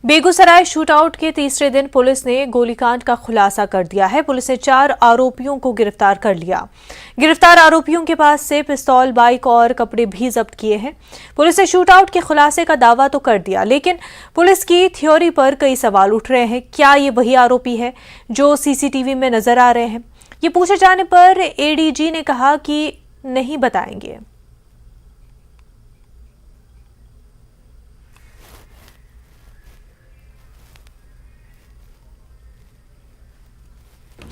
Begusarai shootout के तीसरे दिन पुलिस ने गोलीकांड का खुलासा कर दिया है। पुलिस ने 4 आरोपियों को गिरफ्तार कर लिया। गिरफ्तार आरोपियों के पास से पिस्तौल, बाइक और कपड़े भी जब्त किए हैं। पुलिस ने शूटआउट के खुलासे का दावा तो कर दिया, लेकिन पुलिस की थ्योरी पर कई सवाल उठ रहे हैं। क्या ये वही आरोपी है जो सीसीटीवी में नजर आ रहे हैं? ये पूछे जाने पर एडीजी ने कहा कि नहीं बताएंगे।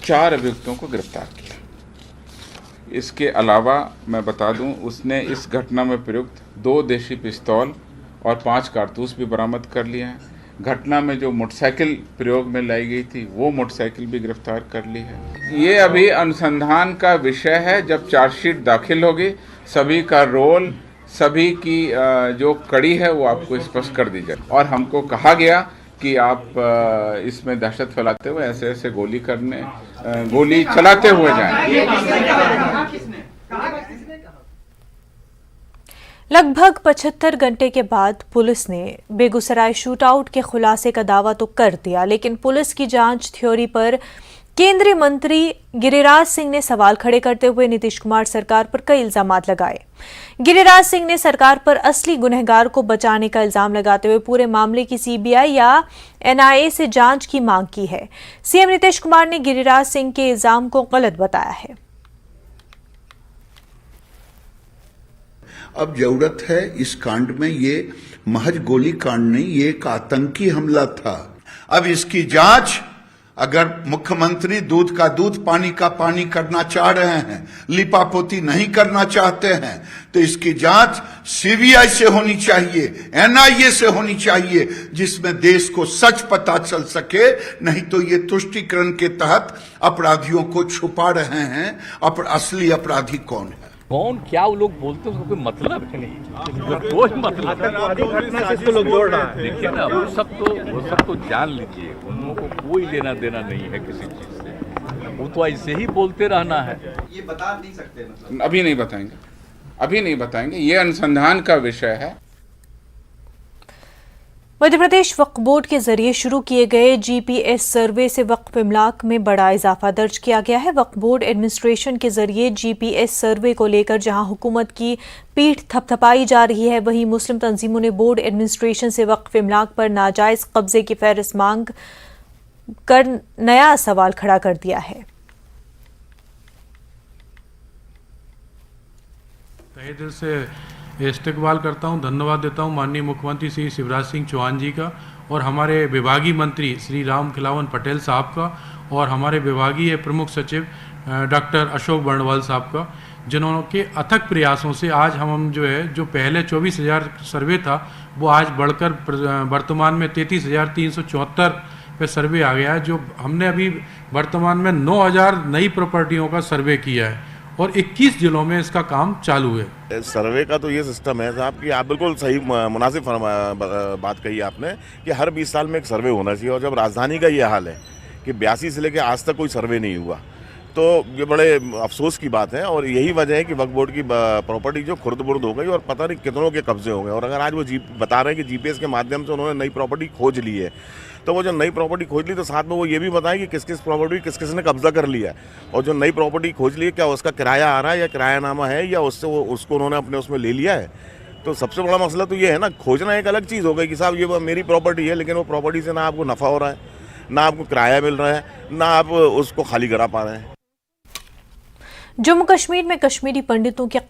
चार अभियुक्तों को गिरफ्तार किया। इसके अलावा मैं बता दूं, उसने इस घटना में प्रयुक्त 2 देशी पिस्तौल और 5 कारतूस भी बरामद कर लिए हैं। घटना में जो मोटरसाइकिल प्रयोग में लाई गई थी वो मोटरसाइकिल भी गिरफ्तार कर ली है। ये अभी अनुसंधान का विषय है। जब चार्जशीट दाखिल होगी, सभी का रोल, सभी की जो कड़ी है वो आपको स्पष्ट कर दी जाए। और हमको कहा गया कि आप इसमें दहशत फैलाते हुए ऐसे गोली चलाते हुए जाएं। लगभग 75 घंटे के बाद पुलिस ने बेगूसराय शूटआउट के खुलासे का दावा तो कर दिया, लेकिन पुलिस की जांच थ्योरी पर केंद्रीय मंत्री गिरिराज सिंह ने सवाल खड़े करते हुए नीतीश कुमार सरकार पर कई इल्जामात लगाए। गिरिराज सिंह ने सरकार पर असली गुनहगार को बचाने का इल्जाम लगाते हुए पूरे मामले की सीबीआई या एनआईए से जांच की मांग की है। सीएम नीतीश कुमार ने गिरिराज सिंह के इल्जाम को गलत बताया है। अब जरूरत है इस कांड में, ये महज गोली कांड नहीं, ये एक आतंकी हमला था। अब इसकी जांच, अगर मुख्यमंत्री दूध का दूध, पानी का पानी करना चाह रहे हैं, लिपापोती नहीं करना चाहते हैं, तो इसकी जांच सीबीआई से होनी चाहिए, एनआईए से होनी चाहिए, जिसमें देश को सच पता चल सके। नहीं तो ये तुष्टीकरण के तहत अपराधियों को छुपा रहे हैं। असली अपराधी कौन है, कौन, क्या वो लोग बोलते हैं, उसका कोई मतलब है नहीं, कोई मतलब नहीं। देखिए ना, वो सब तो जान लीजिए, उन लोगों को कोई लेना देना नहीं है किसी चीज से। वो तो ऐसे ही बोलते रहना है। ये बता नहीं सकते, मतलब अभी नहीं बताएंगे, ये अनुसंधान का विषय है। मध्य प्रदेश वक्फ बोर्ड के जरिए शुरू किए गए जीपीएस सर्वे से वक्फ इमलाक में बड़ा इजाफा दर्ज किया गया है। वक्फ बोर्ड एडमिनिस्ट्रेशन के जरिए जीपीएस सर्वे को लेकर जहां हुकूमत की पीठ थपथपाई जा रही है, वहीं मुस्लिम तंजीमों ने बोर्ड एडमिनिस्ट्रेशन से वक्फ इमलाक पर नाजायज कब्जे की फहरिस्त मांग कर नया सवाल खड़ा कर दिया है। तहे दिल से इस्तकबाल करता हूं, धन्यवाद देता हूं माननीय मुख्यमंत्री श्री शिवराज सिंह चौहान जी का, और हमारे विभागीय मंत्री श्री राम खिलावन पटेल साहब का, और हमारे विभागीय प्रमुख सचिव डॉक्टर अशोक बर्णवाल साहब का, जिन्होंने के अथक प्रयासों से आज हम जो पहले 24,000 सर्वे था वो आज बढ़कर वर्तमान में 33,374 पे सर्वे आ गया है। जो हमने अभी वर्तमान में 9,000 नई प्रॉपर्टियों का सर्वे किया है और 21 जिलों में इसका काम चालू है। सर्वे का तो ये सिस्टम है साहब कि आप बिल्कुल सही मुनासिब बात कही आपने कि हर 20 साल में एक सर्वे होना चाहिए। और जब राजधानी का ये हाल है कि 82 से लेकर आज तक कोई सर्वे नहीं हुआ, तो ये बड़े अफसोस की बात है। और यही वजह है कि वक्फ बोर्ड की प्रॉपर्टी जो खुर्द-बुर्द हो गई और पता नहीं कितनों के कब्जे हो गए। और अगर आज वो बता रहे हैं कि जीपीएस के माध्यम से उन्होंने नई प्रॉपर्टी खोज ली है, तो वो जो नई प्रॉपर्टी खोज ली तो साथ में वो ये भी बताएं कि किस किस प्रॉपर्टी किस किस ने कब्जा कर लिया है। और जो नई प्रॉपर्टी खोज ली है, क्या उसका किराया आ रहा है या किरायानामा है, या उसको उन्होंने अपने उसमें ले लिया है। तो सबसे बड़ा मसला तो ये है ना, खोजना एक अलग चीज़ हो गई कि साहब ये मेरी प्रॉपर्टी है, लेकिन वो प्रॉपर्टी से ना आपको नफ़ा हो रहा है, ना आपको किराया मिल रहा है, ना आप उसको खाली करा पा रहे हैं। जम्मू कश्मीर में कश्मीरी पंडितों के